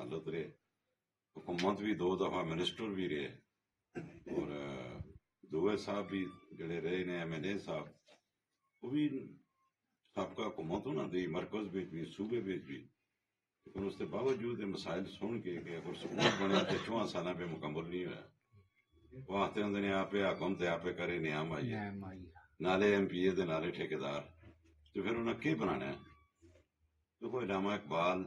تسلط رہے، حکومت بھی 2 دفعہ منسٹر بھی رہے، اور دوئے صاحب بھی جڑے رہے نے ایم ایل اے صاحب وہ بھی سابقہ حکومت ہونا دی، مرکز بھی صوبے بھی، لیکن اس کے باوجود یہ مسائل سن کے کہ اگر سکول بنیا تو 4 سالہ پہ مکمل نہیں ہوا، وہ آتے ہوں نے آپ حکم تے آپ کرے نیام آئیے نالے ایم پی اے دے نالے ٹھیکیدار، تو پھر انہیں کی بنانا ہے؟ دیکھو علامہ اقبال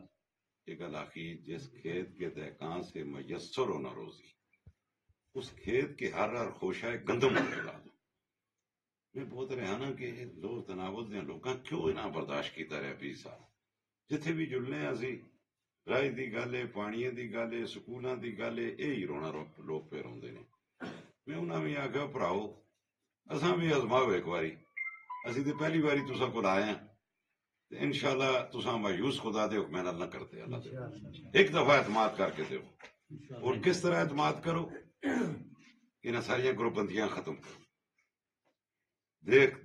ایک علاقی جس کھیت کے دہقان سے میسر ہونا روزی، اس کھیت کے ہر خوشہ گندم چلا دو، میں بہت رہا نا کہ لوگ تناوت دیا لوگاں کیوں نہ برداشت کیتا رہے 20 سال جتھے بھی جلنے اسی رائی دی گل ہے، پانی دی گل ہے، سکولاں دی گل ہے، یہی رونا لوگ پہ روندے نے۔ میں انہاں بھی آخیا بھراؤ اساں بھی ازماؤ ایک باری، اسی تے پہلی باری تساں کول آئے ہیں، انشاءاللہ تساں مایوس خدا دے حکم نال نہ کرتے، اللہ دے ایک دفعہ اعتماد کر کے دیو، اور کس طرح اعتماد کرو کہ نہ ساری گروپ بندیاں ختم کرو۔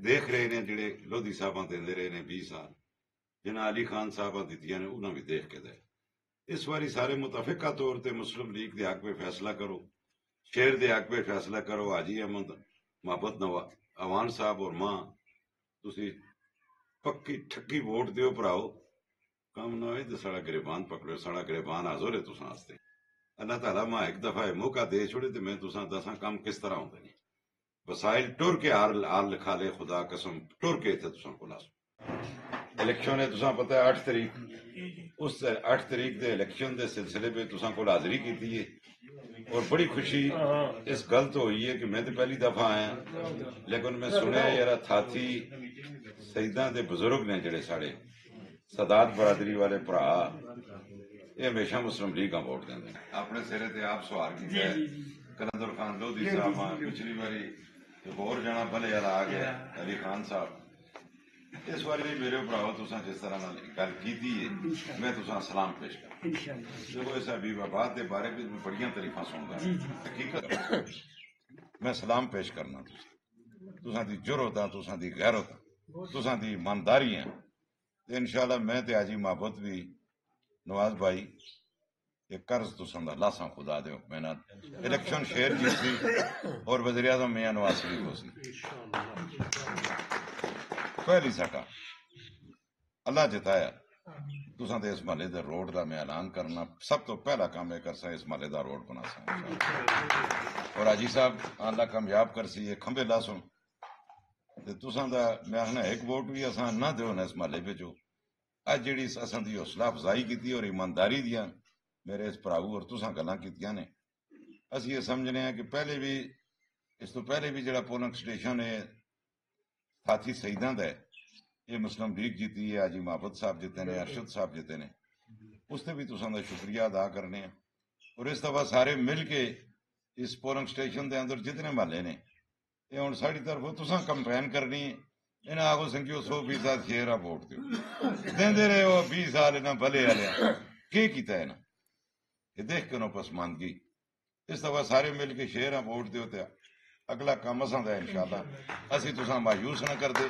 دیکھ رہے نے جڑے لودھی صاحباں دیندے رہے نے 20 سال، جنہاں علی خان صاحباں دتیاں نے انہاں بھی دیکھ کے دے۔ اس باری سارے متفقہ طور تے مسلم لیگ دے حق پہ فیصلہ کرو، شہر دے حق پہ فیصلہ کرو، حاجی احمد محبت عوان صاحب اور ماں تسی پکی ٹھکی ووٹ دیو بھراؤ، کام نہ ہوئے تو ساڑا گریبان پکڑو، ساڑا گریبان حاضر ہے تساں واسطے۔ اللہ تعالیٰ ماں ایک دفعہ موقع دے چھوڑے تو میں تساں دساں کام کس طرح ہوندے نے، وسائل ٹر کے حال لکھا لے، خدا قسم ٹر کے اتنے تساں کو لاسو۔ الیکشن ہے تساں پتہ ہے 8 تاریخ، اس 8 تاریخ دے الیکشن دے سلسلے پہ تساں کو حاضری کیتی ہے، اور بڑی خوشی اس گل تو ہوئی ہے کہ میں تو پہلی دفعہ آیا، لیکن میں سنیا یار تھاتی سیداں دے بزرگ نے جڑے ساڑے سادات برادری والے بھرا یہ ہمیشہ مسلم لیگ کا ووٹ دیں اپنے سرے تے آپ سوال کیا ہے۔ کلندر خان لودھی صاحب پچھلی باری ایک اور جنا بھلے والا آ گیا علی خان صاحب، اس باری بھی میرے بھراؤ تساں جس طرح گل کیتی ہے میں تساں سلام پیش کروں۔ دیکھو اس حبیب آباد کے بارے میں بڑیاں تعریفاں سندا حقیقت میں سلام پیش کرنا تساں دی جرأت، تساں دی غیرت، تساں دی ایمانداری ہے، انشاءاللہ میں تے حاجی محبت بھی نواز بھائی یہ قرض تساں دا لاساں خدا دے حکم نال الیکشن شہر جیتی اور وزیر اعظم میاں نواز شریف ہو سی پہلی سٹا اللہ جتایا۔ تساں تے اس محلے دے روڈ دا میں اعلان کرنا سب تو پہلا کام ہے کرسا اس محلے دا روڈ بنا سا، اور حاجی صاحب اللہ کامیاب کرسی یہ کھمبے لاسوں تے تساں دا میں آخنا ایک ووٹ بھی اساں نہ دیو نا اس محلے پہ جو اج جیڑی اساں دی حوصلہ افزائی کیتی اور ایمانداری دیا میرے اس بھراؤ اور تساں گلاں کیتیاں نے، اسی یہ سمجھنے ہیں کہ پہلے بھی اس تو پہلے بھی جڑا پولنگ سٹیشن ہے ساتھی سیداں دا ہے یہ مسلم لیگ جیتی ہے، حاجی محبت صاحب جیتے نے، ارشد صاحب جیتے نے، اس تے بھی تساں دا شکریہ ادا کرنے ہیں، اور اس دفعہ سارے مل کے اس پولنگ سٹیشن دے اندر جتنے محلے نے یہ ہوں ساری طرف تساں کمپین کرنی ہے، انہیں آگو سنگیو 100% شہر ووٹ دیو دیندے رہے ہو 20 سال انہاں بھلے والے کی کیتا ہے نا یہ دیکھ کے انہوں پسماندگی، اس دفعہ سارے مل کے شہر ووٹ دیو تے اگلا کام اساں دا انشاءاللہ اسی تساں مایوس نہ کر دے۔